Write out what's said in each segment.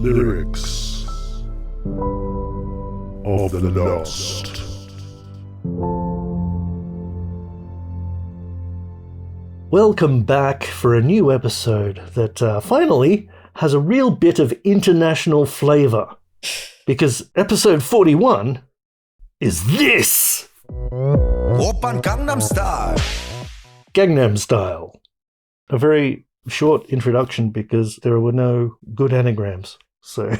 Lyrics of the Lost. Welcome back for a new episode that finally has a real bit of international flavour. Because episode 41 is this! Oppa Gangnam Style. Gangnam Style. A very short introduction because there were no good anagrams. So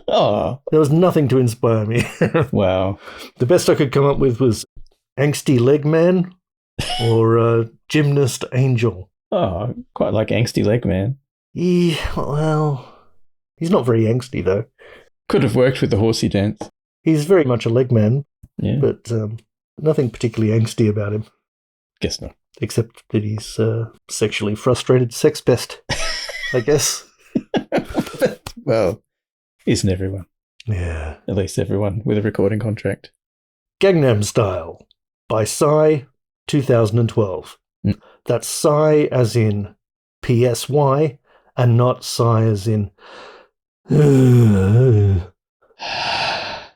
Oh, there was nothing to inspire me. wow. The best I could come up with was Angsty Leg Man or Gymnast Angel. Oh, quite like Angsty Leg Man. Yeah, well, he's not very angsty though. Could have worked with the horsey dance. He's very much a leg man, Yeah, but nothing particularly angsty about him, guess not. except that he's sexually frustrated sex pest, I guess. Well, isn't everyone? Yeah. At least everyone with a recording contract. Gangnam Style by Psy, 2012. Mm. That's Psy as in PSY and not Psy as in...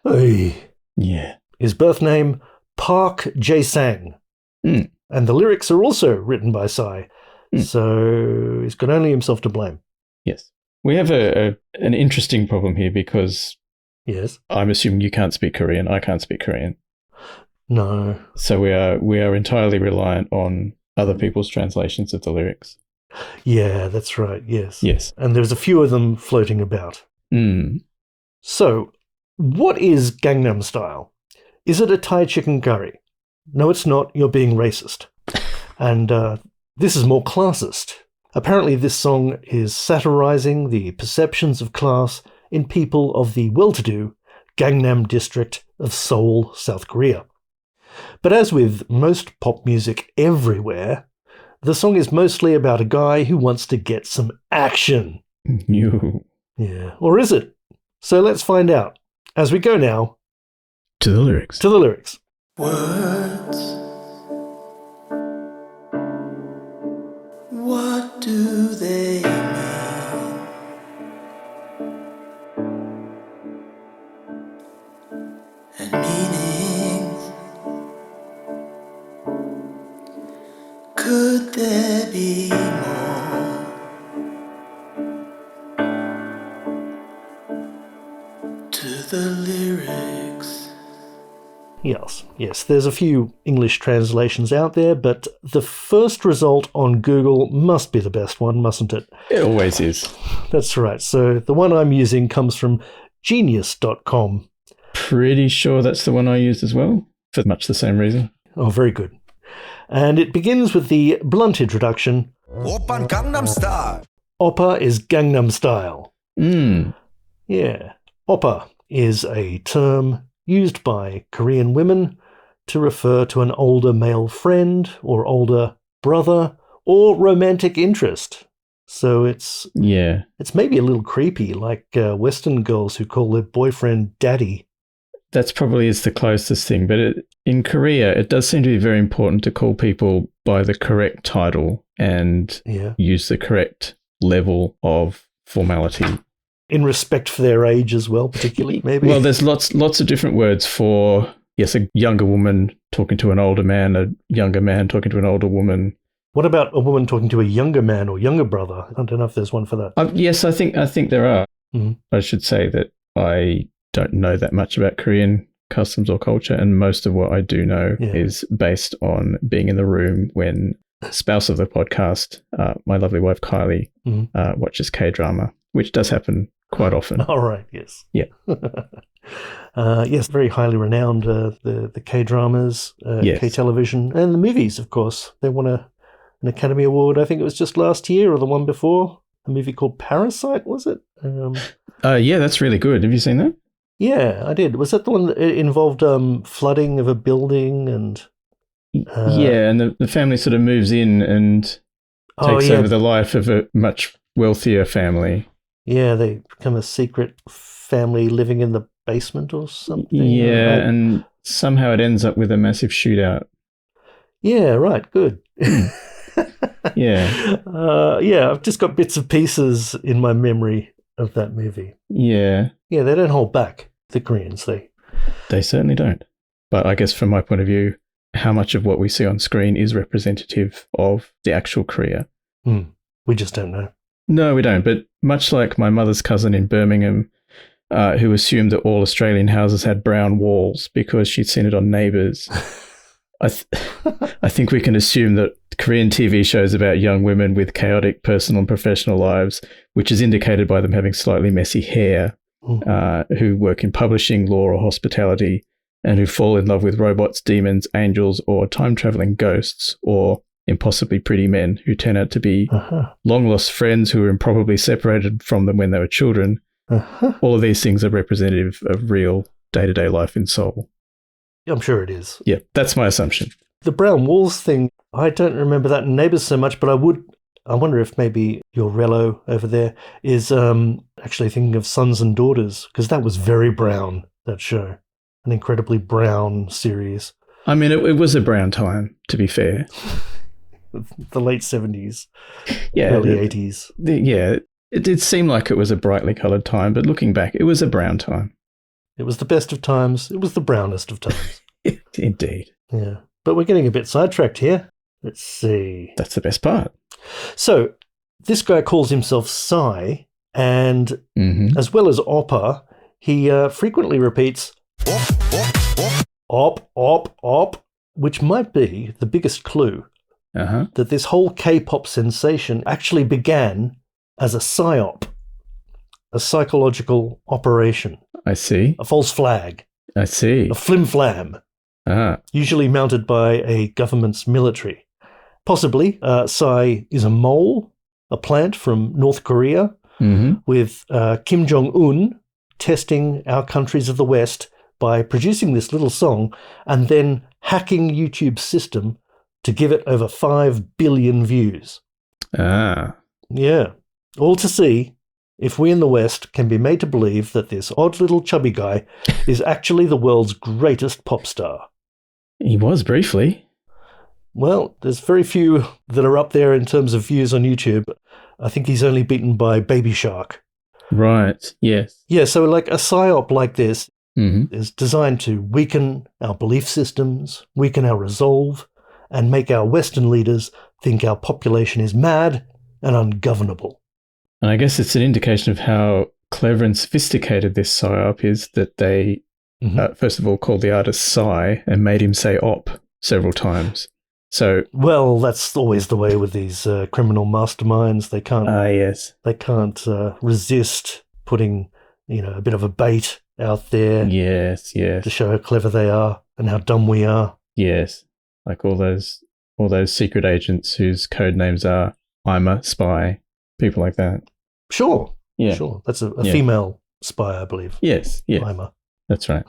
Hey. Yeah. His birth name, Park Jae-sang. Mm. And the lyrics are also written by Psy. Mm. So he's got only himself to blame. Yes. We have an interesting problem here because Yes. I'm assuming you can't speak Korean. I can't speak Korean. No. So we are entirely reliant on other people's translations of the lyrics. Yeah, that's right. Yes. Yes. And there's a few of them floating about. Mm. So, what is Gangnam Style? Is it a Thai chicken curry? No, it's not. You're being racist. And this is more classist. Apparently, this song is satirizing the perceptions of class in people of the well-to-do Gangnam district of Seoul, South Korea. But as with most pop music everywhere, the song is mostly about a guy who wants to get some action. You. Yeah. Or is it? So let's find out as we go now To the lyrics. to the lyrics. Words. What do they mean? And meanings. Could there be more? To the lyrics. Yes, there's a few English translations out there, but the first result on Google must be the best one, mustn't it? It always is. That's right. So the one I'm using comes from genius.com. Pretty sure that's the one I used as well, for much the same reason. Oh, very good. And it begins with the blunt introduction. Oppa Gangnam Style. Oppa is Gangnam Style. Mm. Yeah. Oppa is a term used by Korean women to refer to an older male friend or older brother or romantic interest. So it's maybe a little creepy, like Western girls who call their boyfriend daddy. That's probably is the closest thing. But in Korea, it does seem to be very important to call people by the correct title and use the correct level of formality. In respect for their age as well, particularly, maybe? Well, there's lots of different words for, yes, a younger woman talking to an older man, a younger man talking to an older woman. What about a woman talking to a younger man or younger brother? I don't know if there's one for that. Yes, I think there are. Mhm. I should say that I don't know that much about Korean customs or culture, and most of what I do know is based on being in the room when spouse of the podcast, my lovely wife Kylie, watches K-drama, which does happen quite often. All right, yes. Yeah. Yes, very highly renowned, the K-dramas, Yes. K-television, and the movies, of course. They won an Academy Award, I think it was just last year or the one before, a movie called Parasite, was it? Yeah, that's really good. Have you seen that? Yeah, I did. Was that the one that involved flooding of a building and... yeah, and the family sort of moves in and takes over the life of a much wealthier family. Yeah, they become a secret family living in the basement or something. Yeah, and somehow it ends up with a massive shootout. Yeah, right, good. Yeah. Yeah, I've just got bits and pieces in my memory of that movie. Yeah. Yeah, they don't hold back, the Koreans. They certainly don't. But I guess from my point of view, how much of what we see on screen is representative of the actual Korea? We just don't know. No, we don't. But much like my mother's cousin in Birmingham, who assumed that all Australian houses had brown walls because she'd seen it on Neighbours, I think we can assume that Korean TV shows about young women with chaotic personal and professional lives, which is indicated by them having slightly messy hair, who work in publishing, law, or hospitality, and who fall in love with robots, demons, angels, or time-traveling ghosts, or impossibly pretty men who turn out to be long-lost friends who were improbably separated from them when they were children. All of these things are representative of real day-to-day life in Seoul. I'm sure it is. Yeah, that's my assumption. The brown walls thing, I don't remember that in Neighbours so much, but I wonder if maybe your Rello over there is actually thinking of Sons and Daughters, because that was very brown, that show. An incredibly brown series. I mean, it was a brown time, to be fair. The late 70s, yeah, early 80s. It did seem like it was a brightly coloured time, but looking back, it was a brown time. It was the best of times. It was the brownest of times. Indeed. Yeah. But we're getting a bit sidetracked here. Let's see. That's the best part. So, this guy calls himself Psy, and as well as Oppa, he frequently repeats op, op, op, which might be the biggest clue that this whole K-pop sensation actually began as a psyop, a psychological operation. I see. A false flag. I see. A flim-flam. Usually mounted by a government's military. Possibly, Psy is a mole, a plant from North Korea, with Kim Jong-un testing our countries of the West by producing this little song and then hacking YouTube's system to give it over 5 billion views. Yeah. All to see if we in the West can be made to believe that this odd little chubby guy is actually the world's greatest pop star. He was briefly. Well, there's very few that are up there in terms of views on YouTube. I think he's only beaten by Baby Shark. Right, yes. Yeah, so like a psyop like this is designed to weaken our belief systems, weaken our resolve, and make our Western leaders think our population is mad and ungovernable. And I guess it's an indication of how clever and sophisticated this psyop is that they, first of all, called the artist Psy and made him say op several times. So, well, that's always the way with these criminal masterminds. They can't. Yes. They can't resist putting, a bit of a bait out there. Yes. To show how clever they are and how dumb we are. Yes, like all those secret agents whose code names are I'm a spy, people like that. Sure. Yeah. Sure. That's a female spy, I believe. Yes. Yeah. Ima. That's right.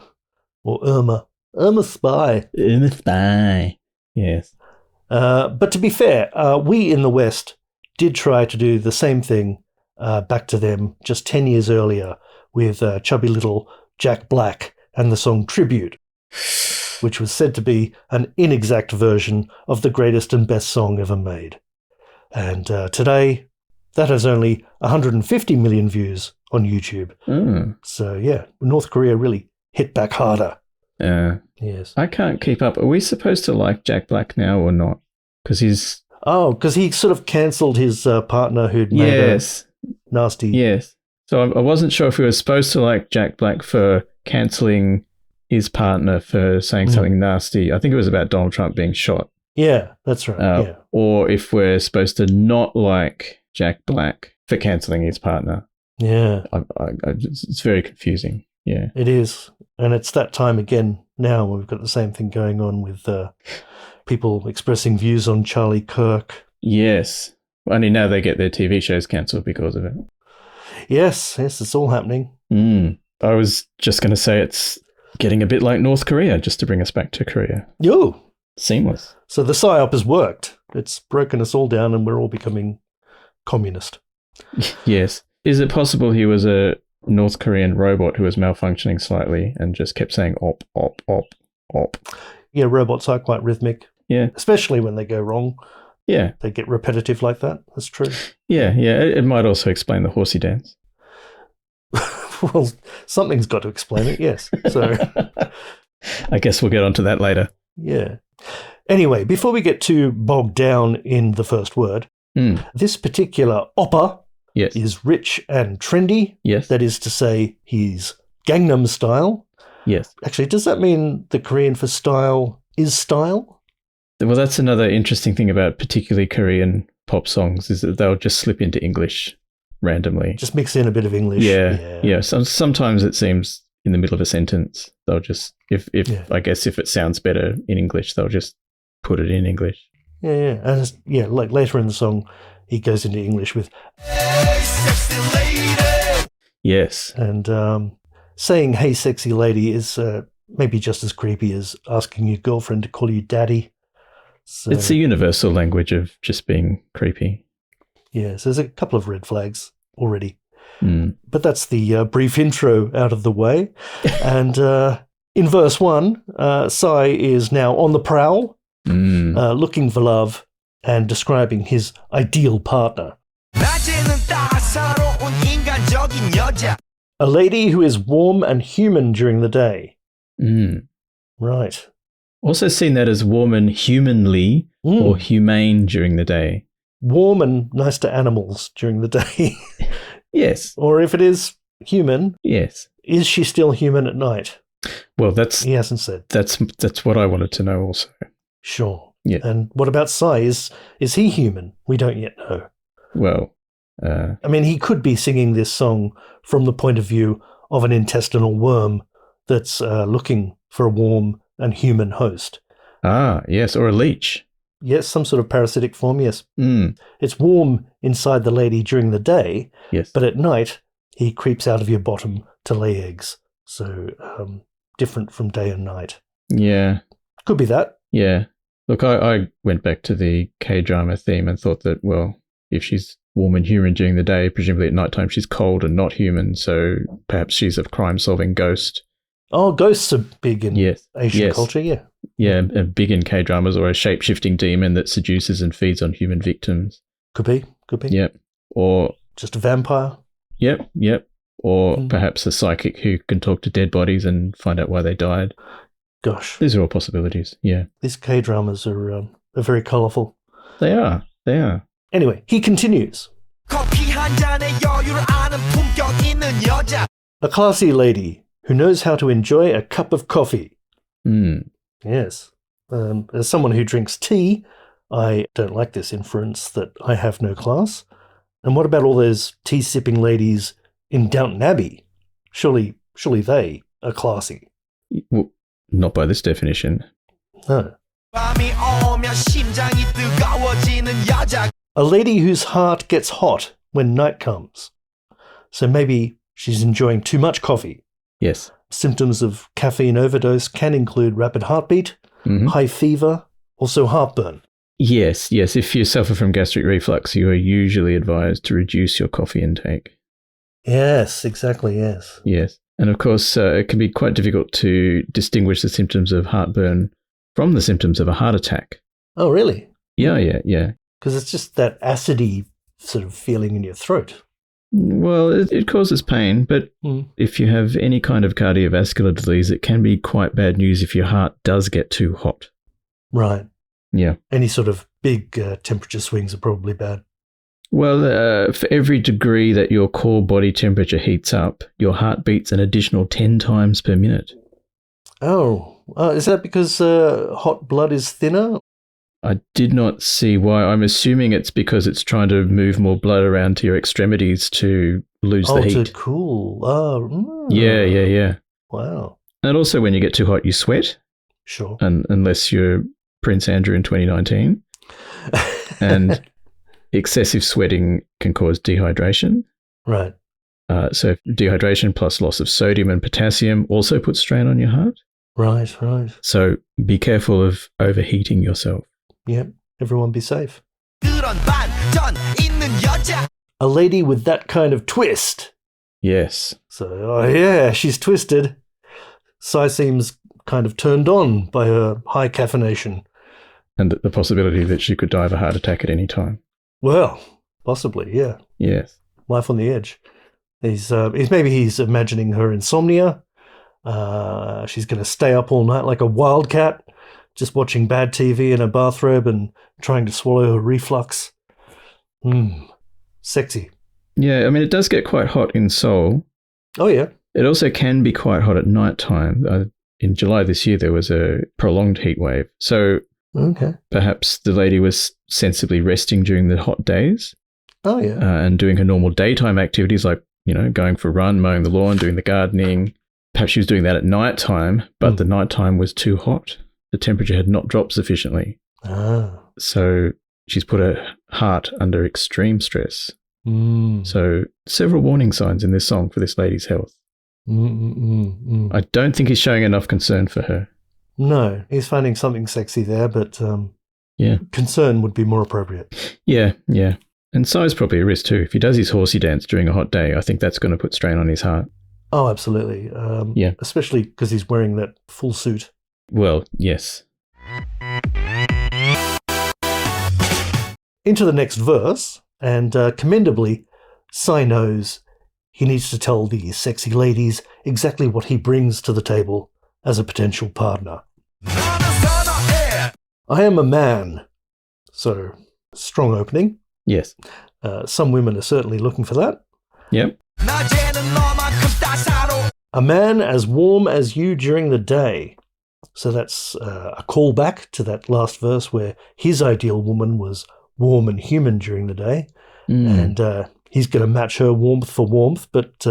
Or Irma. Irma spy. Irma spy. Yes. But to be fair, we in the West did try to do the same thing back to them just 10 years earlier with chubby little Jack Black and the song Tribute, which was said to be an inexact version of the greatest and best song ever made. And today, that has only 150 million views on YouTube. So, yeah, North Korea really hit back harder. Yes. I can't keep up. Are we supposed to like Jack Black now or not? Because he's... Oh, because he sort of cancelled his partner who'd made a nasty... Yes. So I wasn't sure if we were supposed to like Jack Black for cancelling his partner for saying something nasty. I think it was about Donald Trump being shot. Yeah, that's right. Or if we're supposed to not like Jack Black for cancelling his partner. Yeah. It's very confusing. Yeah. It is. And it's that time again now when we've got the same thing going on with people expressing views on Charlie Kirk. Yes. Only now they get their TV shows cancelled because of it. Yes, it's all happening. I was just going to say it's getting a bit like North Korea, just to bring us back to Korea. Yo! Seamless. So the PSYOP has worked. It's broken us all down and we're all becoming communist. Yes. Is it possible he was a North Korean robot who was malfunctioning slightly and just kept saying op, op, op, op? Yeah, robots are quite rhythmic. Yeah. Especially when they go wrong. Yeah. They get repetitive like that. That's true. Yeah. It might also explain the horsey dance. Well, something's got to explain it, yes. So, I guess we'll get onto that later. yeah. Anyway, before we get too bogged down in the first word, this particular Oppa Yes. is rich and trendy. Yes. That is to say, he's Gangnam style. Yes. Actually, does that mean the Korean for style is style? Well, that's another interesting thing about particularly Korean pop songs is that they'll just slip into English randomly. Just mix in a bit of English. Yeah. Sometimes it seems in the middle of a sentence, they'll just, I guess if it sounds better in English, they'll just put it in English. Yeah. And like later in the song, he goes into English with, "Hey, sexy lady." Yes. And saying, "Hey, sexy lady" is maybe just as creepy as asking your girlfriend to call you daddy. So, it's a universal language of just being creepy. Yes, there's a couple of red flags already. Mm. But that's the brief intro out of the way. And in verse 1, Psy is now on the prowl, looking for love and describing his ideal partner. A lady who is warm and human during the day. Mm. Right. Also seen that as warm and humanly or humane during the day. Warm and nice to animals during the day. Yes. Or if it is human, yes. Is she still human at night? Well, he hasn't said. That's what I wanted to know also. Sure. Yeah. And what about Psy? Is he human? We don't yet know. Well, I mean, he could be singing this song from the point of view of an intestinal worm that's looking for a warm and human host. Ah, yes, or a leech. Yes, some sort of parasitic form, yes. Mm. It's warm inside the lady during the day, yes, but at night he creeps out of your bottom to lay eggs. So different from day and night. Yeah. Could be that. Yeah. Look, I went back to the K-drama theme and thought that, well, if she's warm and human during the day, presumably at nighttime she's cold and not human, so perhaps she's a crime-solving ghost. Oh, ghosts are big in Asian culture, yeah. Yeah, big in K-dramas, or a shape-shifting demon that seduces and feeds on human victims. Could be. Yep. Or just a vampire. Yep. Or perhaps a psychic who can talk to dead bodies and find out why they died. Gosh. These are all possibilities, yeah. These K-dramas are very colourful. They are. Anyway, he continues. A classy lady who knows how to enjoy a cup of coffee. Yes. As someone who drinks tea, I don't like this inference that I have no class. And what about all those tea-sipping ladies in Downton Abbey? Surely they are classy. Well, not by this definition. No. A lady whose heart gets hot when night comes. So maybe she's enjoying too much coffee. Yes. Symptoms of caffeine overdose can include rapid heartbeat, high fever, also heartburn. Yes. If you suffer from gastric reflux, you are usually advised to reduce your coffee intake. Yes, exactly, yes. Yes. And of course, it can be quite difficult to distinguish the symptoms of heartburn from the symptoms of a heart attack. Oh, really? Yeah. Because it's just that acidy sort of feeling in your throat. Well, it causes pain, but if you have any kind of cardiovascular disease, it can be quite bad news if your heart does get too hot. Right. Yeah. Any sort of big temperature swings are probably bad. Well, for every degree that your core body temperature heats up, your heart beats an additional 10 times per minute. Oh, is that because hot blood is thinner? I did not see why. I'm assuming it's because it's trying to move more blood around to your extremities to lose the heat. To cool. Oh, Yeah. Wow. And also when you get too hot, you sweat. Sure. And unless you're Prince Andrew in 2019. And excessive sweating can cause dehydration. Right. So dehydration plus loss of sodium and potassium also puts strain on your heart. Right. So be careful of overheating yourself. Yep. Everyone be safe. A lady with that kind of twist. Yes. So, she's twisted. Psy seems kind of turned on by her high caffeination. And the possibility that she could die of a heart attack at any time. Well, possibly, yeah. Yes. Life on the edge. He's he's imagining her insomnia. She's going to stay up all night like a wildcat, just watching bad TV in a bathrobe and trying to swallow her reflux. Sexy. Yeah, I mean, it does get quite hot in Seoul. Oh, yeah. It also can be quite hot at night time. In July this year, there was a prolonged heat wave. So perhaps the lady was sensibly resting during the hot days. Oh, yeah. And doing her normal daytime activities like, going for a run, mowing the lawn, doing the gardening. Perhaps she was doing that at night time, but the night time was too hot. The temperature had not dropped sufficiently. So she's put her heart under extreme stress. So several warning signs in this song for this lady's health. I don't think he's showing enough concern for her. No, he's finding something sexy there, but concern would be more appropriate. Yeah. And size probably a risk too. If he does his horsey dance during a hot day, I think that's going to put strain on his heart. Oh, absolutely. Especially because he's wearing that full suit. Well, yes. Into the next verse, and commendably, Psy knows he needs to tell the sexy ladies exactly what he brings to the table as a potential partner. I am a man. So, strong opening. Yes. Some women are certainly looking for that. Yep. A man as warm as you during the day. So that's a callback to that last verse where his ideal woman was warm and human during the day. And he's going to match her warmth for warmth, but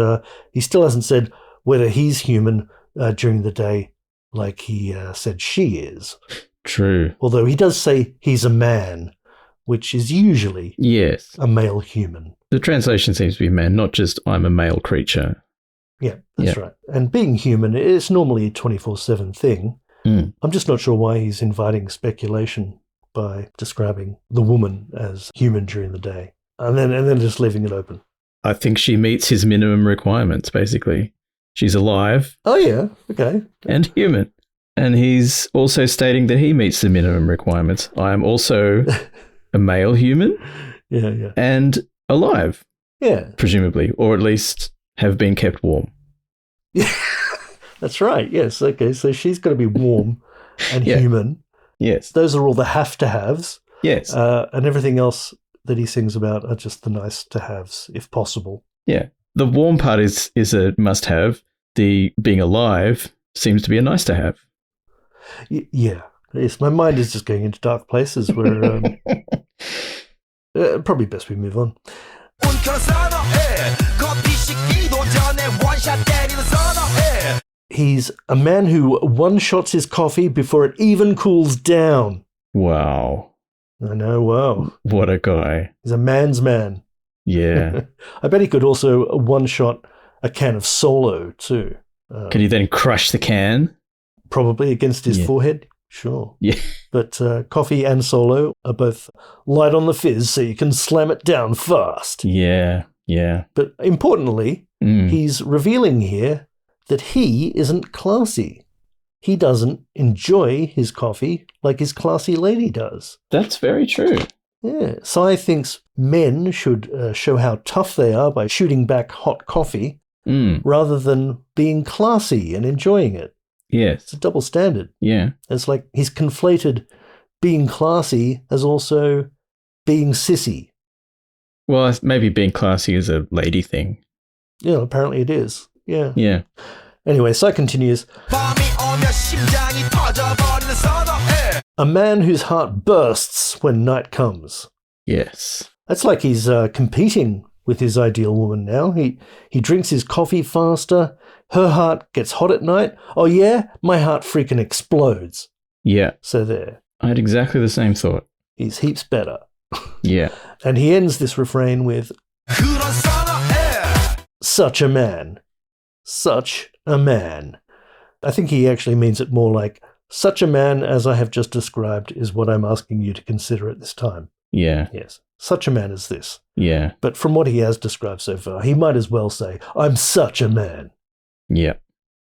he still hasn't said whether he's human during the day like he said she is. True. Although he does say he's a man, which is usually a male human. The translation seems to be man, not just I'm a male creature. Yeah, that's right. And being human is normally a 24/7 thing. I'm just not sure why he's inviting speculation by describing the woman as human during the day. And then just leaving it open. I think she meets his minimum requirements, basically. She's alive. Oh, yeah. Okay. And human. And he's also stating that he meets the minimum requirements. I am also a male human. Yeah. And alive. Yeah. Presumably. Or at least have been kept warm. Yeah. That's right. Yes. Okay. So she's got to be warm and human. Yes. Those are all the have-to-haves. Yes. And everything else that he sings about are just the nice-to-haves, if possible. Yeah. The warm part is a must-have. The being alive seems to be a nice-to-have. Yeah. Yes, my mind is just going into dark places where probably best we move on. He's a man who one-shots his coffee before it even cools down. Wow. I know, wow. What a guy. He's a man's man. Yeah. I bet he could also one-shot a can of Solo too. Can he then crush the can? Probably against his forehead. Sure. Yeah. But coffee and Solo are both light on the fizz, so you can slam it down fast. Yeah. But importantly, he's revealing here that he isn't classy. He doesn't enjoy his coffee like his classy lady does. That's very true. Yeah. Sai thinks men should show how tough they are by shooting back hot coffee rather than being classy and enjoying it. Yes. It's a double standard. Yeah. It's like he's conflated being classy as also being sissy. Well, maybe being classy is a lady thing. Yeah, apparently it is. Yeah. Yeah. Anyway, Sai continues. A man whose heart bursts when night comes. Yes. That's like he's competing with his ideal woman now. He drinks his coffee faster. Her heart gets hot at night. Oh yeah? My heart freaking explodes. Yeah. So there. I had exactly the same thought. He's heaps better. Yeah. And he ends this refrain with, such a man. Such a man. I think he actually means it more like, such a man as I have just described is what I'm asking you to consider at this time. Yeah. Yes. Such a man as this. Yeah. But from what he has described so far, he might as well say, I'm such a man. Yeah.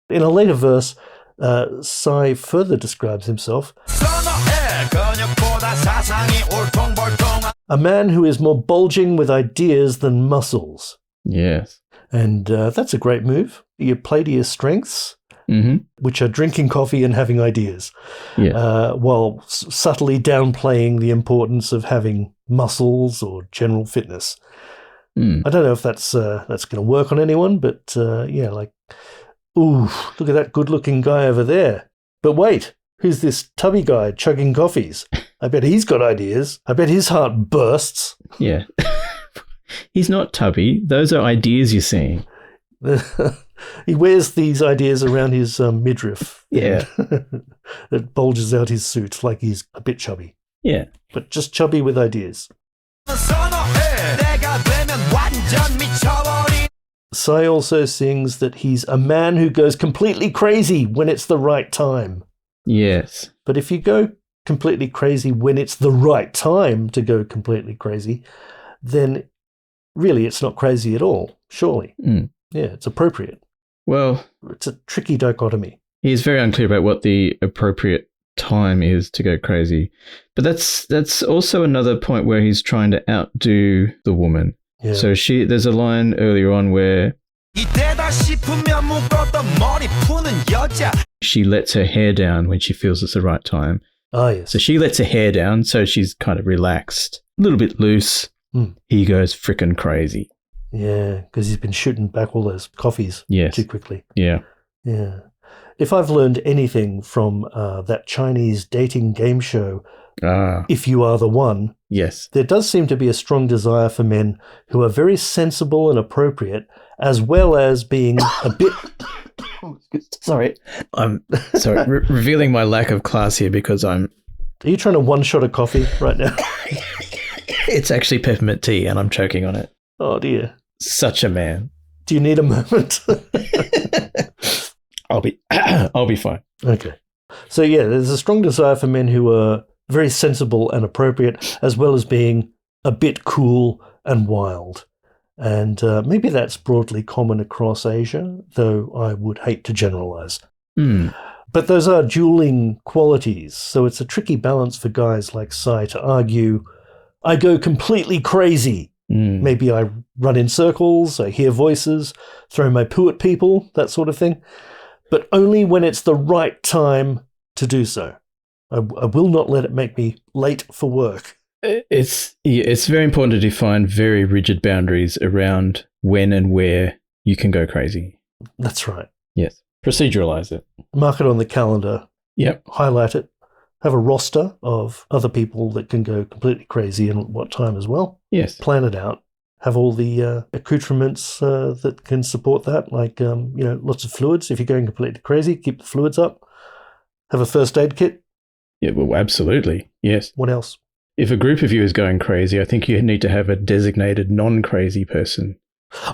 In a later verse, Sai further describes himself, a man who is more bulging with ideas than muscles. Yes. And that's a great move. You play to your strengths, which are drinking coffee and having ideas, while subtly downplaying the importance of having muscles or general fitness. I don't know if that's going to work on anyone, but like, ooh, look at that good-looking guy over there. But wait, who's this tubby guy chugging coffees? I bet he's got ideas. I bet his heart bursts. Yeah. He's not tubby. Those are ideas you're seeing. He wears these ideas around his midriff. Yeah. It bulges out his suit like he's a bit chubby. Yeah. But just chubby with ideas. Psy also sings that he's a man who goes completely crazy when it's the right time. Yes. But if you go completely crazy when it's the right time to go completely crazy, then really it's not crazy at all, surely. Yeah, it's appropriate. Well, it's a tricky dichotomy. He's very unclear about what the appropriate time is to go crazy. But that's also another point where he's trying to outdo the woman. Yeah. So there's a line earlier on where she lets her hair down when she feels it's the right time. Oh, yes. So she lets her hair down, so she's kind of relaxed, a little bit loose. He goes frickin' crazy. Yeah, because he's been shooting back all those coffees too quickly. Yeah. Yeah. If I've learned anything from that Chinese dating game show, If You Are the One, yes, there does seem to be a strong desire for men who are very sensible and appropriate, as well as being a bit... Sorry. I'm sorry, revealing my lack of class here because I'm... Are you trying to one-shot a coffee right now? It's actually peppermint tea and I'm choking on it. Oh, dear. Such a man. Do you need a moment? I'll be fine. Okay. So, yeah, there's a strong desire for men who are very sensible and appropriate, as well as being a bit cool and wild. And maybe that's broadly common across Asia, though I would hate to generalize. But those are dueling qualities, so it's a tricky balance for guys like Psy to argue, I go completely crazy. Maybe I run in circles, I hear voices, throw my poo at people, that sort of thing. But only when it's the right time to do so. I will not let it make me late for work. It's very important to define very rigid boundaries around when and where you can go crazy. That's right. Yes. Proceduralize it. Mark it on the calendar. Yep. Highlight it. Have a roster of other people that can go completely crazy and what time as well. Yes. Plan it out. Have all the accoutrements that can support that, like lots of fluids. If you're going completely crazy, keep the fluids up. Have a first aid kit. Yeah, well, absolutely. Yes. What else? If a group of you is going crazy, I think you need to have a designated non-crazy person.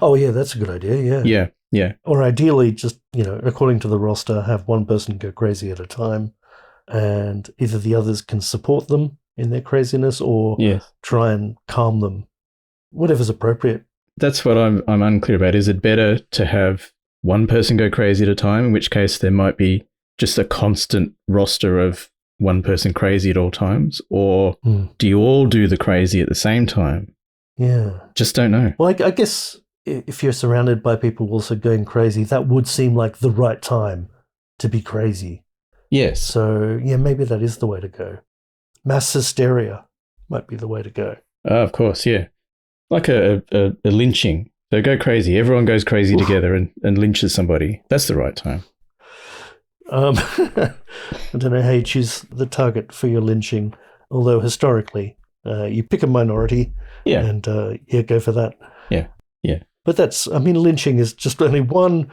Oh, yeah, that's a good idea, yeah. Yeah, yeah. Or ideally, just, according to the roster, have one person go crazy at a time, and either the others can support them in their craziness or try and calm them. Whatever's appropriate. That's what I'm unclear about. Is it better to have one person go crazy at a time, in which case there might be just a constant roster of one person crazy at all times? Or do you all do the crazy at the same time? Yeah. Just don't know. Well, I guess if you're surrounded by people also going crazy, that would seem like the right time to be crazy. Yes. So, yeah, maybe that is the way to go. Mass hysteria might be the way to go. Of course, yeah. Like a lynching. So go crazy. Everyone goes crazy together and lynches somebody. That's the right time. I don't know how you choose the target for your lynching, although historically you pick a minority and go for that. Yeah, yeah. But lynching is just only one.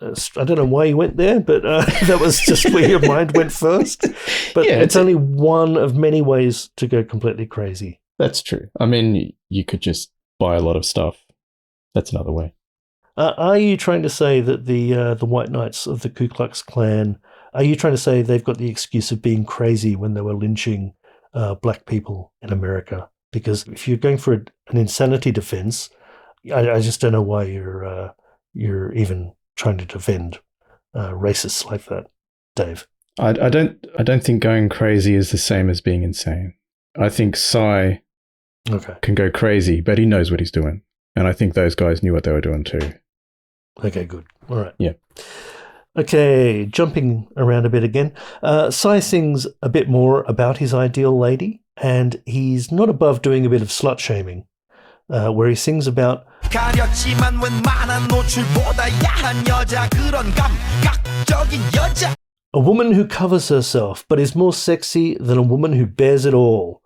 I don't know why you went there, but that was just where your mind went first. But it's only one of many ways to go completely crazy. That's true. I mean, you could just buy a lot of stuff. That's another way. Are you trying to say that the White Knights of the Ku Klux Klan, are you trying to say they've got the excuse of being crazy when they were lynching black people in America? Because if you're going for an insanity defense, I just don't know why you're even trying to defend racists like that, Dave. I don't think going crazy is the same as being insane. I think Psy can go crazy, but he knows what he's doing. And I think those guys knew what they were doing too. Okay, good. All right. Yeah. Okay, jumping around a bit again. Sai sings a bit more about his ideal lady, and he's not above doing a bit of slut shaming, where he sings about 가렸지만 웬만한 노출보다 야한 여자 그런 감각적인 여자 a woman who covers herself but is more sexy than a woman who bears it all.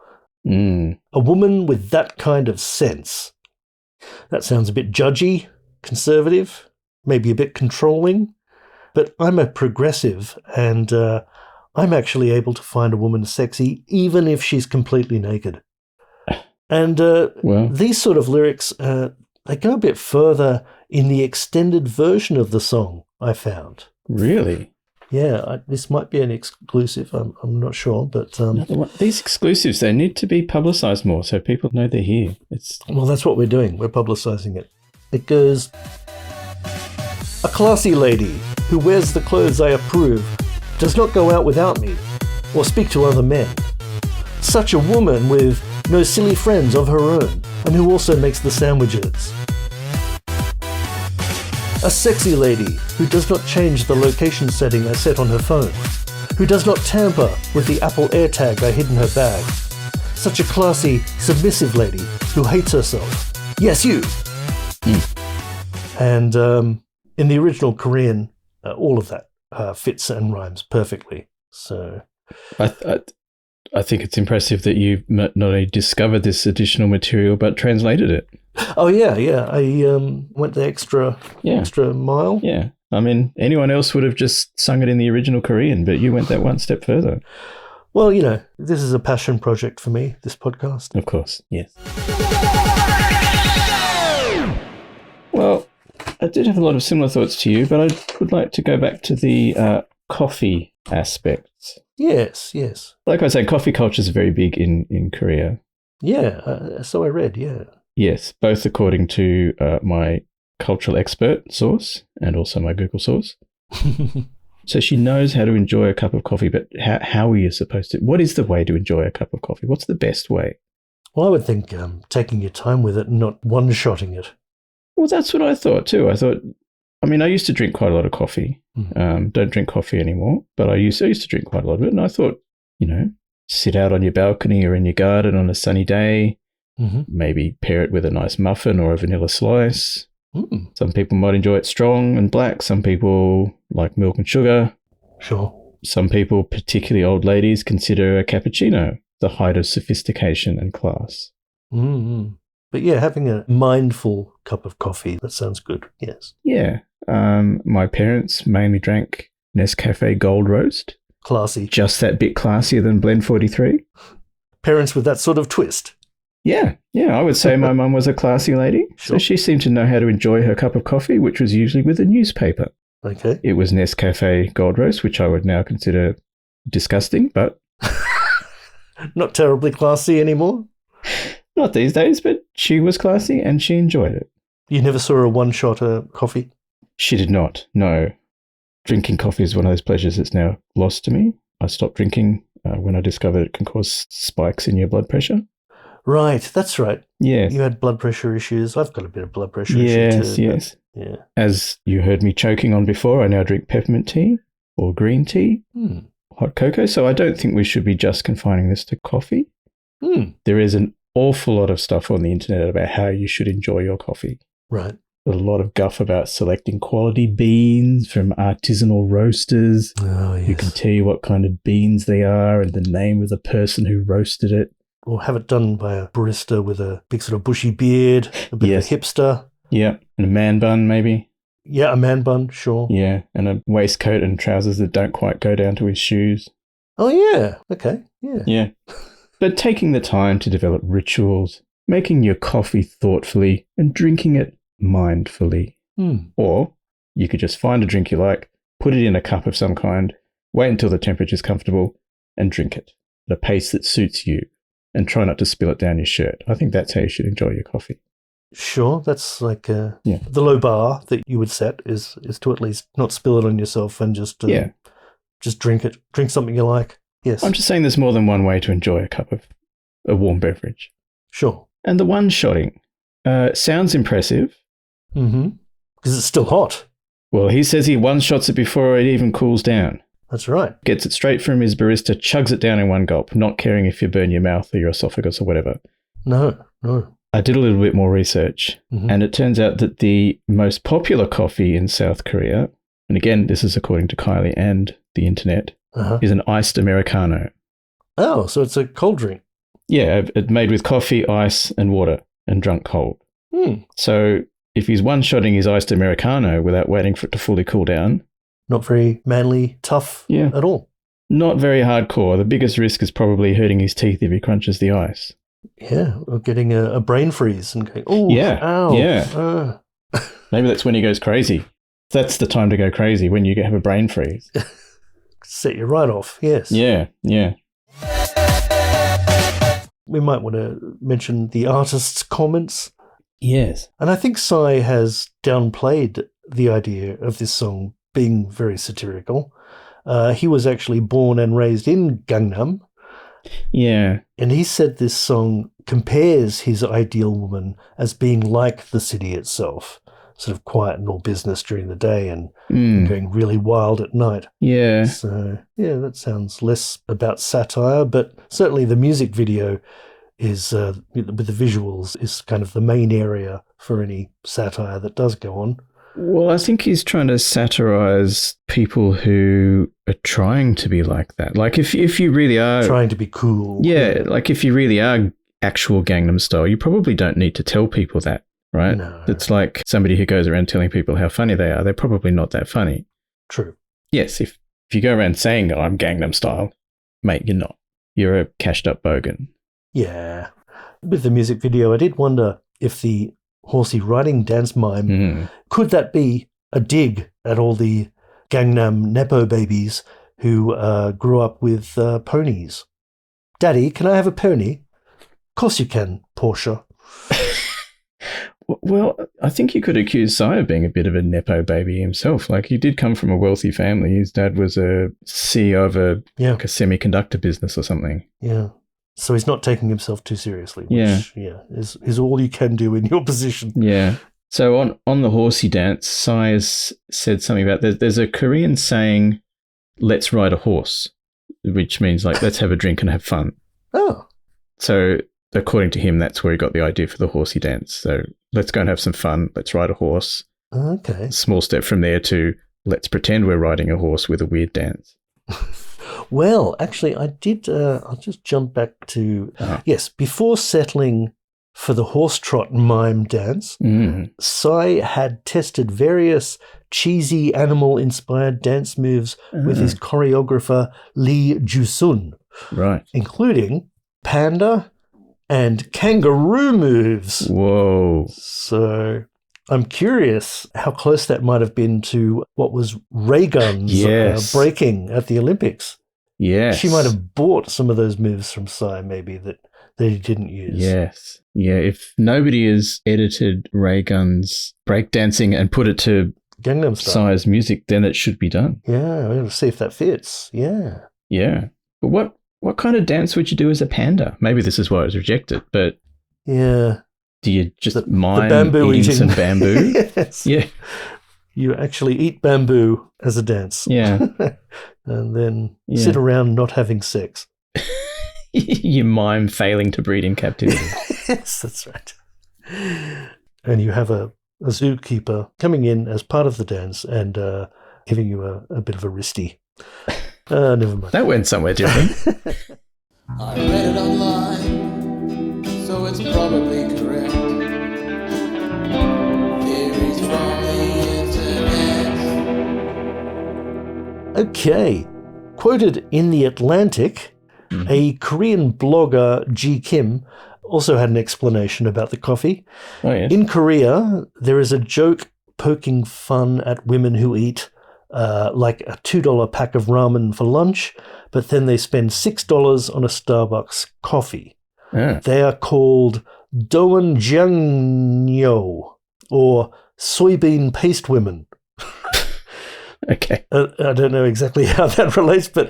A woman with that kind of sense. That sounds a bit judgy, conservative, maybe a bit controlling. But I'm a progressive, and I'm actually able to find a woman sexy even if she's completely naked. And these sort of lyrics, they go a bit further in the extended version of the song, I found. Really? Yeah, this might be an exclusive. I'm not sure, but these exclusives, they need to be publicised more so people know they're here. Well, that's what we're doing. We're publicising it. It goes, a classy lady who wears the clothes I approve does not go out without me or speak to other men. Such a woman with no silly friends of her own and who also makes the sandwiches. A sexy lady who does not change the location setting I set on her phone, who does not tamper with the Apple AirTag I hid in her bag. Such a classy, submissive lady who hates herself. Yes, you! And in the original Korean, all of that fits and rhymes perfectly. So, I think it's impressive that you've not only discovered this additional material but translated it. Oh yeah. I went the extra mile. Yeah, I mean, anyone else would have just sung it in the original Korean, but you went that one step further. Well, this is a passion project for me. This podcast, of course. Yes. Well, I did have a lot of similar thoughts to you, but I would like to go back to the coffee aspects. Yes. Like I say, coffee culture is very big in Korea. Yeah, so I read, yeah. Yes, both according to my cultural expert source and also my Google source. So she knows how to enjoy a cup of coffee, but how are you supposed to? What is the way to enjoy a cup of coffee? What's the best way? Well, I would think taking your time with it and not one-shotting it. Well, that's what I thought too. I used to drink quite a lot of coffee. Don't drink coffee anymore, but I used to drink quite a lot of it. And I thought, sit out on your balcony or in your garden on a sunny day, maybe pair it with a nice muffin or a vanilla slice. Some people might enjoy it strong and black. Some people like milk and sugar. Sure. Some people, particularly old ladies, consider a cappuccino the height of sophistication and class. But yeah, having a mindful cup of coffee, that sounds good, yes. Yeah. My parents mainly drank Nescafe Gold Roast. Classy. Just that bit classier than Blend 43. Parents with that sort of twist. Yeah. I would say my mum was a classy lady. Sure. So she seemed to know how to enjoy her cup of coffee, which was usually with a newspaper. Okay. It was Nescafe Gold Roast, which I would now consider disgusting, but... Not terribly classy anymore? Not these days, but she was classy and she enjoyed it. You never saw a one-shot coffee? She did not, no. Drinking coffee is one of those pleasures that's now lost to me. I stopped drinking when I discovered it can cause spikes in your blood pressure. Right, that's right. Yes. You had blood pressure issues. I've got a bit of blood pressure issues too. Yes. Yeah. As you heard me choking on before, I now drink peppermint tea or green tea, hot cocoa. So I don't think we should be just confining this to coffee. There is an awful lot of stuff on the internet about how you should enjoy your coffee. Right. A lot of guff about selecting quality beans from artisanal roasters. Oh, yes. Who can tell you what kind of beans they are and the name of the person who roasted it. Or have it done by a barista with a big sort of bushy beard, a bit of a hipster. Yeah, and a man bun maybe. Yeah, a man bun, sure. Yeah, and a waistcoat and trousers that don't quite go down to his shoes. Oh, yeah. Okay, yeah. Yeah. But taking the time to develop rituals, making your coffee thoughtfully and drinking it mindfully. Or you could just find a drink you like, put it in a cup of some kind, wait until the temperature's comfortable and drink it at a pace that suits you and try not to spill it down your shirt. I think that's how you should enjoy your coffee. Sure, that's like the low bar that you would set is to at least not spill it on yourself and just drink it. Drink something you like. Yes. I'm just saying there's more than one way to enjoy a cup of a warm beverage. Sure. And the one-shotting sounds impressive. Because it's still hot. Well, he says he one-shots it before it even cools down. That's right. Gets it straight from his barista, chugs it down in one gulp, not caring if you burn your mouth or your esophagus or whatever. No. I did a little bit more research, and it turns out that the most popular coffee in South Korea, and again, this is according to Kylie and the internet, is an iced Americano. Oh, so it's a cold drink. Yeah, it's made with coffee, ice, and water, and drunk cold. So if he's one-shotting his iced Americano without waiting for it to fully cool down... Not very manly, tough at all. Not very hardcore. The biggest risk is probably hurting his teeth if he crunches the ice. Yeah, or getting a brain freeze and going, oh, ow. Yeah. Maybe that's when he goes crazy. That's the time to go crazy, when you have a brain freeze. Set you right off, yes. Yeah. We might want to mention the artist's comments. Yes. And I think Psy has downplayed the idea of this song being very satirical. He was actually born and raised in Gangnam. Yeah. And he said this song compares his ideal woman as being like the city itself, sort of quiet and all business during the day and going really wild at night. Yeah. So, yeah, that sounds less about satire, but certainly the music video is, with the visuals, is kind of the main area for any satire that does go on. Well, I think he's trying to satirize people who are trying to be like that. Like if you really are... Trying to be cool. Yeah, like if you really are actual Gangnam Style, you probably don't need to tell people that, right? No. It's like somebody who goes around telling people how funny they are. They're probably not that funny. True. Yes, if you go around saying, oh, I'm Gangnam Style, mate, you're not. You're a cashed up bogan. Yeah. With the music video, I did wonder if the horsey riding dance mime, could that be a dig at all the Gangnam Nepo babies who grew up with ponies? Daddy, can I have a pony? Of course you can, Portia. Well, I think you could accuse Psy of being a bit of a Nepo baby himself. Like, he did come from a wealthy family. His dad was a CEO of like a semiconductor business or something. Yeah. So he's not taking himself too seriously, which is all you can do in your position. Yeah. So on the horsey dance, Psy has said something about there's a Korean saying, let's ride a horse, which means like let's have a drink and have fun. Oh. So according to him, that's where he got the idea for the horsey dance. So let's go and have some fun. Let's ride a horse. Okay. Small step from there to let's pretend we're riding a horse with a weird dance. Well, actually, I did. I'll just jump back to yes. Before settling for the horse trot mime dance, Psy had tested various cheesy animal-inspired dance moves with his choreographer Lee Joo-sun, right, including panda and kangaroo moves. Whoa! So I'm curious how close that might have been to what was ray guns breaking at the Olympics. Yes. She might have bought some of those moves from Psy, maybe, that he didn't use. Yes. Yeah, if nobody has edited Ray Gun's breakdancing and put it to Gangnam Style Psy's music, then it should be done. Yeah, we're going to see if that fits. Yeah. Yeah. But what kind of dance would you do as a panda? Maybe this is why it was rejected, but... Yeah. Do you just mime bamboo eating some bamboo? Yes. Yeah. You actually eat bamboo as a dance. Yeah. And then sit around not having sex. You mime failing to breed in captivity. Yes, that's right. And you have a zookeeper coming in as part of the dance and giving you a bit of a wristy. Never mind. That went somewhere different. I read it online, so it's probably correct. Theories from the internet. Okay. Quoted in The Atlantic, a Korean blogger, Ji Kim, also had an explanation about the coffee. Oh, yes. In Korea, there is a joke poking fun at women who eat like a $2 pack of ramen for lunch, but then they spend $6 on a Starbucks coffee. Yeah. They are called doenjangnyo, or soybean paste women. Okay. I don't know exactly how that relates, but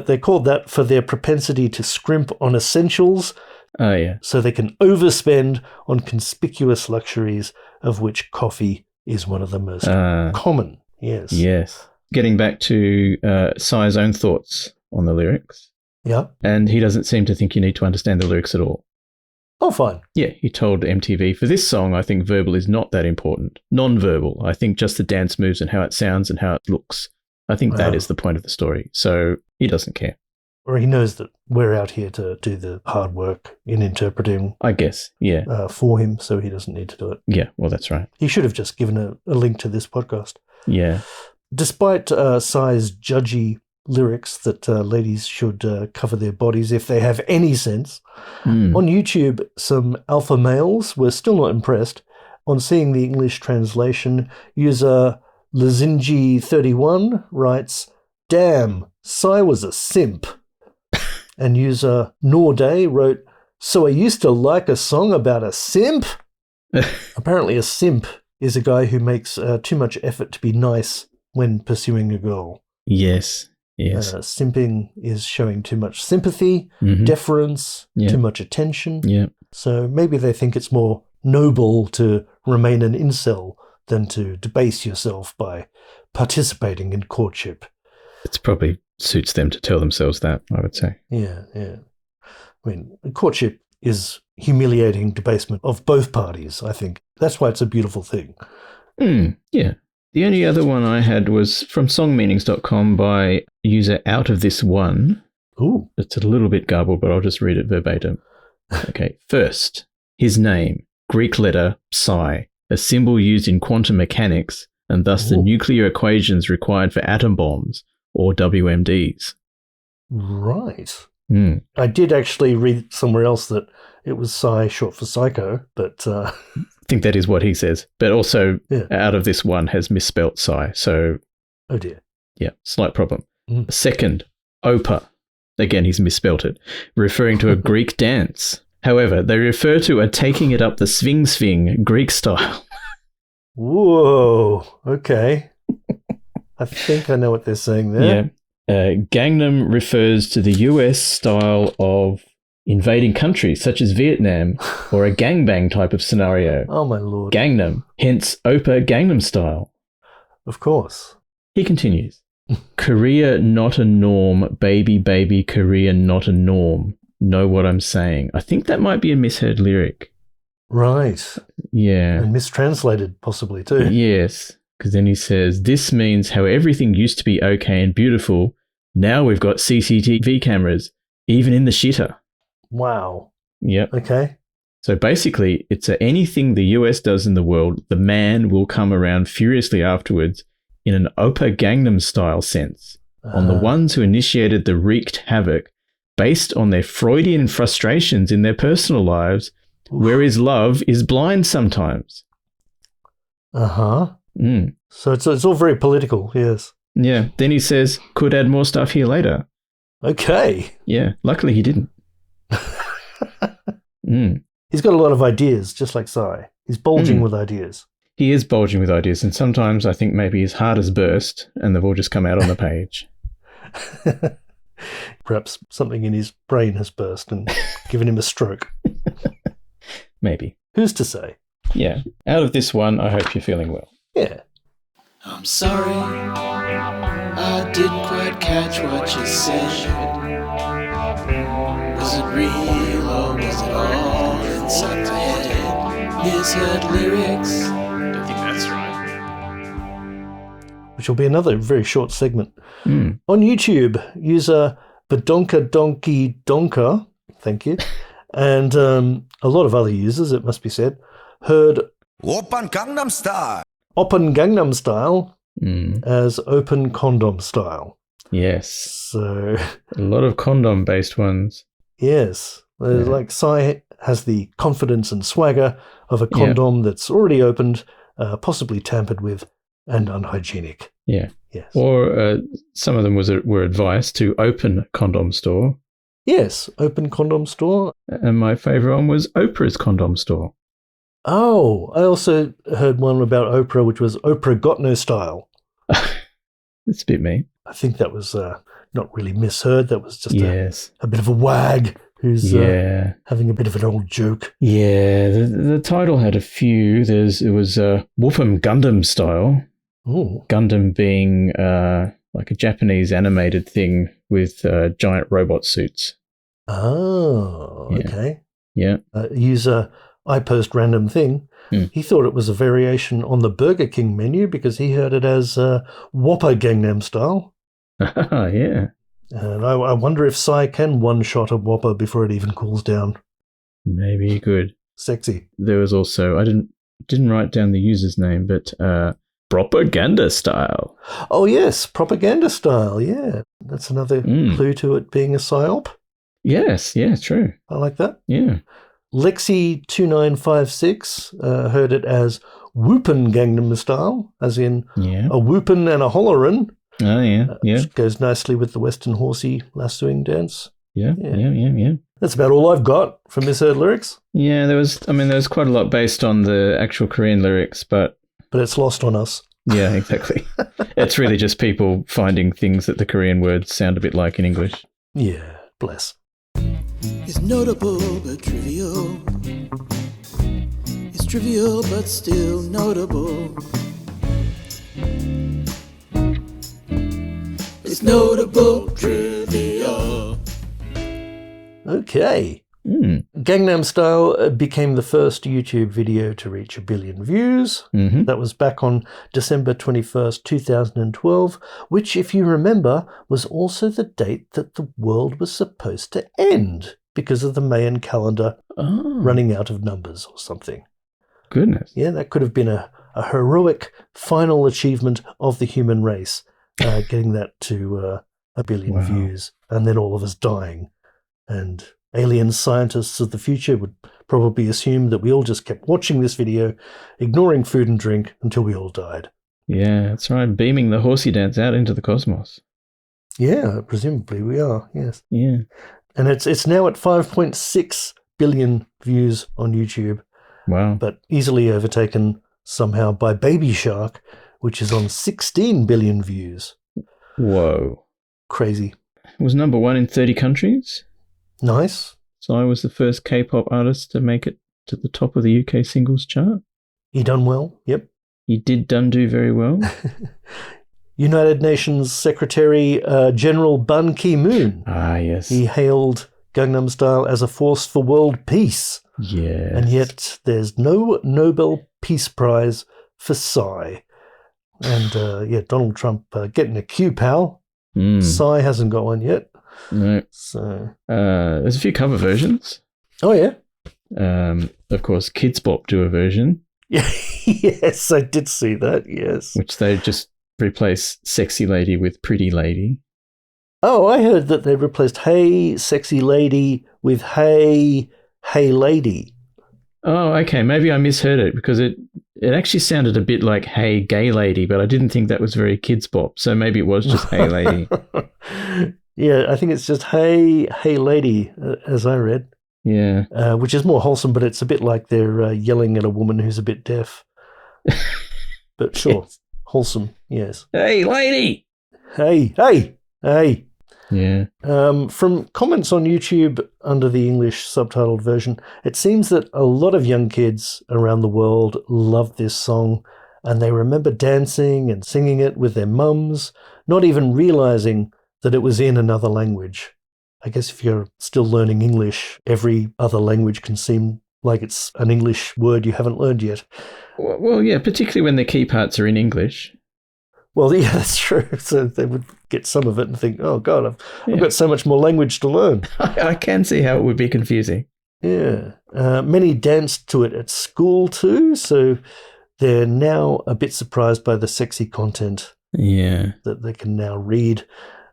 they're called that for their propensity to scrimp on essentials. Oh, yeah. So they can overspend on conspicuous luxuries, of which coffee is one of the most common. Yes. Yes. Getting back to Psy's own thoughts on the lyrics. Yeah. And he doesn't seem to think you need to understand the lyrics at all. Oh, fine. Yeah, he told MTV, for this song, I think verbal is not that important. Non-verbal. I think just the dance moves and how it sounds and how it looks. I think that is the point of the story. So he doesn't care. Or he knows that we're out here to do the hard work in interpreting. I guess, yeah. For him, so he doesn't need to do it. Yeah, well, that's right. He should have just given a link to this podcast. Yeah. Despite Psy's judgy lyrics that ladies should cover their bodies if they have any sense, on YouTube, some alpha males were still not impressed. On seeing the English translation, user Lazinji31 writes, "Damn, Psy was a simp." And user Norday wrote, "So I used to like a song about a simp?" Apparently a simp is a guy who makes too much effort to be nice when pursuing a girl. Yes. Yes. Simping is showing too much sympathy, deference, too much attention. Yeah. So maybe they think it's more noble to remain an incel than to debase yourself by participating in courtship. It probably suits them to tell themselves that, I would say. Yeah, yeah. I mean, courtship is humiliating debasement of both parties, I think. That's why it's a beautiful thing. Yeah. The only other one I had was from songmeanings.com by user Out of This One. Ooh. It's a little bit garbled, but I'll just read it verbatim. Okay. First, his name, Greek letter psi, a symbol used in quantum mechanics and thus the nuclear equations required for atom bombs, or WMDs. Right. I did actually read somewhere else that it was psi short for psycho, but... I think that is what he says. But also, Out of This One has misspelt psi, so... Oh dear. Yeah, slight problem. Second, Oppa. Again, he's misspelt it, referring to a Greek dance. However, they refer to a taking it up the swing Greek style. Whoa, okay. I think I know what they're saying there. Yeah. Gangnam refers to the US style of invading countries such as Vietnam or a gangbang type of scenario. Oh, my lord. Gangnam, hence Oppa Gangnam style. Of course. He continues. Korea not a norm, baby, Korea not a norm. Know what I'm saying? I think that might be a misheard lyric. Right. Yeah. And mistranslated possibly too. Yes. Because then he says, this means how everything used to be okay and beautiful. Now we've got CCTV cameras, even in the shitter. Wow. Yep. Okay. So basically, it's anything the US does in the world, the man will come around furiously afterwards in an Oppa Gangnam style sense on the ones who initiated the wreaked havoc based on their Freudian frustrations in their personal lives, whereas love is blind sometimes. Uh-huh. So it's all very political, yes. Yeah. Then he says, could add more stuff here later. Okay. Yeah. Luckily he didn't. He's got a lot of ideas, just like Psy. He's bulging with ideas. He is bulging with ideas, and sometimes I think maybe his heart has burst and they've all just come out on the page. Perhaps something in his brain has burst and given him a stroke. Maybe. Who's to say? Yeah. Out of this one, I hope you're feeling well. Yeah. I'm sorry, I didn't quite catch what you said. Was it real or was it all inside my head? Misheard lyrics. I think that's right. Which will be another very short segment. On YouTube, user Badonka Donkey Donka, thank you, and a lot of other users, it must be said, heard Oppa Gangnam Style. Open Gangnam Style as open condom style. Yes. So a lot of condom-based ones. Yes. Like Psy has the confidence and swagger of a condom that's already opened, possibly tampered with, and unhygienic. Yeah. Yes. Or some of them were advice to open condom store. Yes, open condom store. And my favourite one was Oprah's condom store. Oh, I also heard one about Oprah, which was Oprah got no style. That's a bit mean. I think that was not really misheard. That was just yes. a bit of a wag who's Yeah. having a bit of an old joke. Yeah, the title had a few. It was Whoop'em Gundam style. Oh, Gundam being like a Japanese animated thing with giant robot suits. oh, Yeah. okay. Yeah. User I post random thing. He thought it was a variation on the Burger King menu because he heard it as Whopper Gangnam style. Yeah. And I wonder if Psy can one-shot a Whopper before it even cools down. Maybe he could. Sexy. There was also, I didn't write down the user's name, but propaganda style. Oh, yes, propaganda style, yeah. That's another clue to it being a psyop. Yes, yeah, true. I like that. Yeah. Lexi2956 heard it as Whoopin' Gangnam style, as in a whoopin' and a hollerin'. Oh, yeah, yeah. Which goes nicely with the Western horsey lassoing dance. Yeah. That's about all I've got from Misheard lyrics. Yeah, there was quite a lot based on the actual Korean lyrics, but it's lost on us. Yeah, exactly. It's really just people finding things that the Korean words sound a bit like in English. Yeah, bless. It's notable but trivial. It's trivial but still notable. It's notable trivial. Okay. Gangnam Style became the first YouTube video to reach 1 billion views. Mm-hmm. That was back on December 21st, 2012, which, if you remember, was also the date that the world was supposed to end because of the Mayan calendar running out of numbers or something. Goodness. Yeah, that could have been a heroic final achievement of the human race, getting that to 1 billion views, and then all of us dying. And alien scientists of the future would probably assume that we all just kept watching this video, ignoring food and drink until we all died. Yeah, that's right. Beaming the horsey dance out into the cosmos. Yeah, presumably we are, yes. Yeah. And it's now at 5.6 billion views on YouTube. Wow. But easily overtaken somehow by Baby Shark, which is on 16 billion views. Whoa. Crazy. It was number 1 in 30 countries. Nice. So I was the first K-pop artist to make it to the top of the UK singles chart. He done well, yep. He did do very well. United Nations Secretary General Ban Ki-moon. Ah, yes. He hailed Gangnam Style as a force for world peace. Yes. And yet there's no Nobel Peace Prize for Psy. And Donald Trump getting a Q, pal. Psy hasn't got one yet. No. So there's a few cover versions. Oh, yeah. Of course, Kids Bop do a version. Yes, I did see that, yes. Which they just replace Sexy Lady with Pretty Lady. Oh, I heard that they replaced Hey Sexy Lady with Hey Lady. Oh, okay. Maybe I misheard it because it actually sounded a bit like Hey Gay Lady, but I didn't think that was very Kids Bop. So maybe it was just Hey Lady. Yeah, I think it's just Hey Lady, as I read. Yeah. Which is more wholesome, but it's a bit like they're yelling at a woman who's a bit deaf. But sure, yes. Wholesome, yes. Hey, lady! Hey! Yeah. From comments on YouTube under the English subtitled version, it seems that a lot of young kids around the world love this song, and they remember dancing and singing it with their mums, not even realizing that it was in another language. I guess if you're still learning English, every other language can seem like it's an English word you haven't learned yet. Well, yeah, particularly when the key parts are in English. Well, yeah, that's true. So they would get some of it and think, oh, God, I've got so much more language to learn. I can see how it would be confusing. Yeah. Many danced to it at school too, so they're now a bit surprised by the sexy content that they can now read.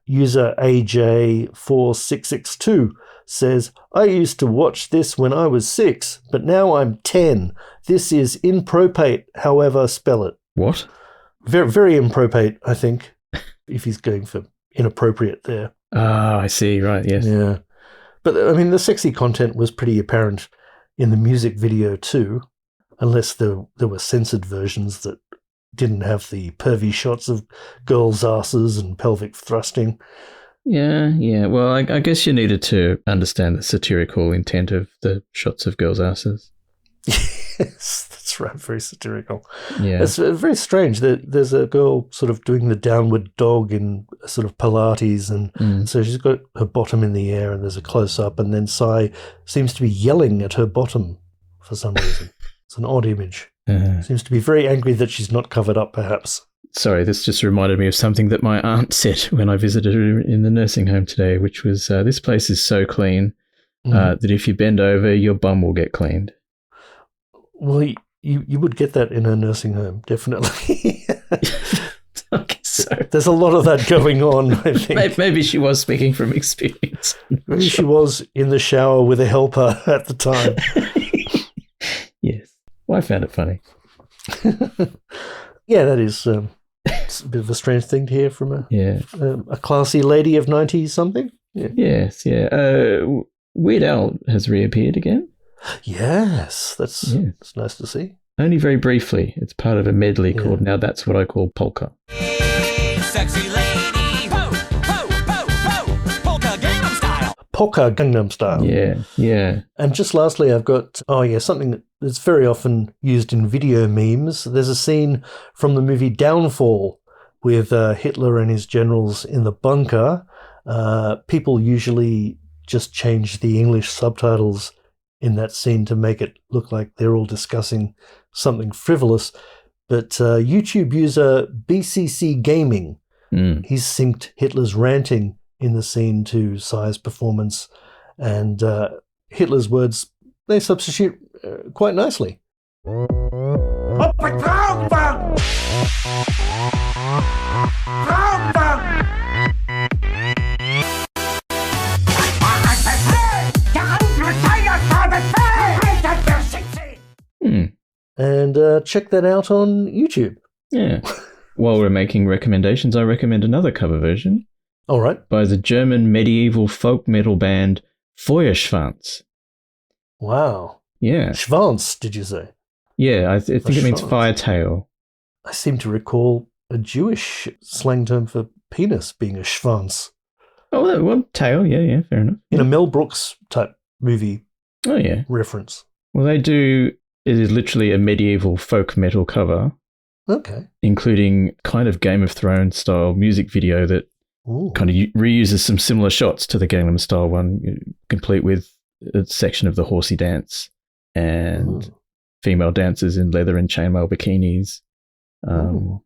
User AJ4662 says, I used to watch this when I was 6, but now I'm 10. This is impropate, however spell it. What? Very, very impropate, I think, if he's going for inappropriate there. Ah, I see, right, yes. Yeah. But, I mean, the sexy content was pretty apparent in the music video too, unless there were censored versions that didn't have the pervy shots of girls' asses and pelvic thrusting. Yeah. Well, I guess you needed to understand the satirical intent of the shots of girls' asses. Yes, that's right. Very satirical. Yeah. It's very strange that there's a girl sort of doing the downward dog in sort of Pilates, and so she's got her bottom in the air, and there's a close up, and then Sai seems to be yelling at her bottom for some reason. It's an odd image. Seems to be very angry that she's not covered up, perhaps. Sorry, this just reminded me of something that my aunt said when I visited her in the nursing home today, which was, this place is so clean that if you bend over, your bum will get cleaned. Well, you would get that in a nursing home, definitely. Okay, so there's a lot of that going on, I think. Maybe she was speaking from experience. Maybe she was in the shower with a helper at the time. Yes. Well, I found it funny. Yeah, that is it's a bit of a strange thing to hear from a classy lady of 90-something. Yeah. Yes, yeah. Weird Al has reappeared again. Yes, that's nice to see. Only very briefly. It's part of a medley called Now That's What I Call Polka. Sexy lady, po, po, po, po, polka Gangnam style. Polka Gangnam style. Yeah. And just lastly, I've got, something that's very often used in video memes. There's a scene from the movie Downfall with Hitler and his generals in the bunker. People usually just change the English subtitles in that scene to make it look like they're all discussing something frivolous. But YouTube user BCC Gaming, he's synced Hitler's ranting in the scene to Sai's performance, and Hitler's words, they substitute quite nicely. And check that out on YouTube. Yeah. While we're making recommendations, I recommend another cover version. All right. By the German medieval folk metal band Feuerschwanz. Wow. Yeah. Schwanz, did you say? Yeah, I think it means firetail. I seem to recall a Jewish slang term for penis being a schwanz. Oh, well, tail, yeah, fair enough. In a Mel Brooks type movie reference. Well, they do, it is literally a medieval folk metal cover. Okay. Including kind of Game of Thrones style music video that kind of reuses some similar shots to the Gangnam style one, complete with a section of the horsey dance and female dancers in leather and chainmail bikinis. And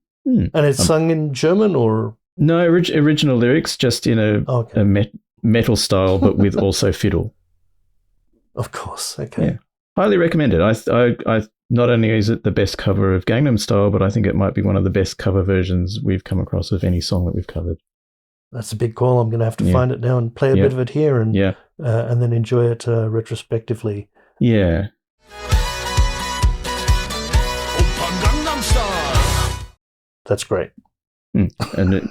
it's sung in German or? No, original lyrics, just in a metal style, but with also fiddle. Of course, okay. Yeah. Highly recommended. I not only is it the best cover of Gangnam Style, but I think it might be one of the best cover versions we've come across of any song that we've covered. That's a big call. I'm going to have to find it now and play a bit of it here and then enjoy it retrospectively. Yeah. That's great. And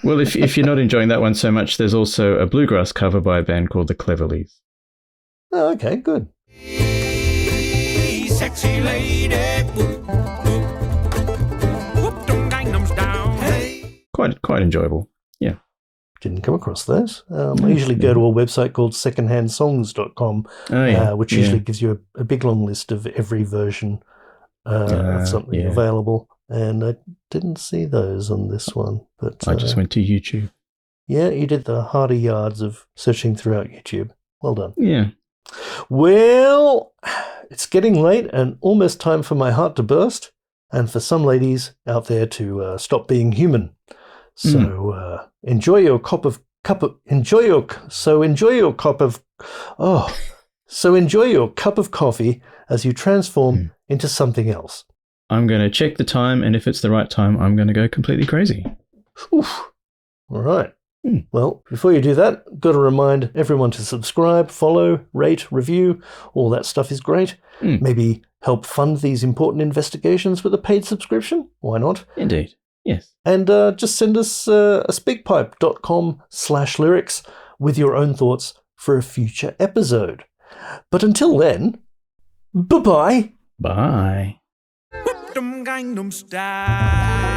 if you're not enjoying that one so much, there's also a bluegrass cover by a band called the Cleverleys. Oh, okay, good. Sexy lady, Quite enjoyable. Yeah. Didn't come across those. I usually go to a website called secondhandsongs.com, which usually gives you a big long list of every version of something available. And I didn't see those on this one. But I just went to YouTube. Yeah, you did the harder yards of searching throughout YouTube. Well done. Yeah. Well, it's getting late and almost time for my heart to burst, and for some ladies out there to stop being human. So enjoy your cup of coffee as you transform into something else. I'm going to check the time, and if it's the right time, I'm going to go completely crazy. Oof. All right. Well, before you do that, got to remind everyone to subscribe, follow, rate, review. All that stuff is great. Maybe help fund these important investigations with a paid subscription. Why not? Indeed. Yes. And just send us a speakpipe.com/lyrics with your own thoughts for a future episode. But until then, bye-bye. Bye. Gangnam Style.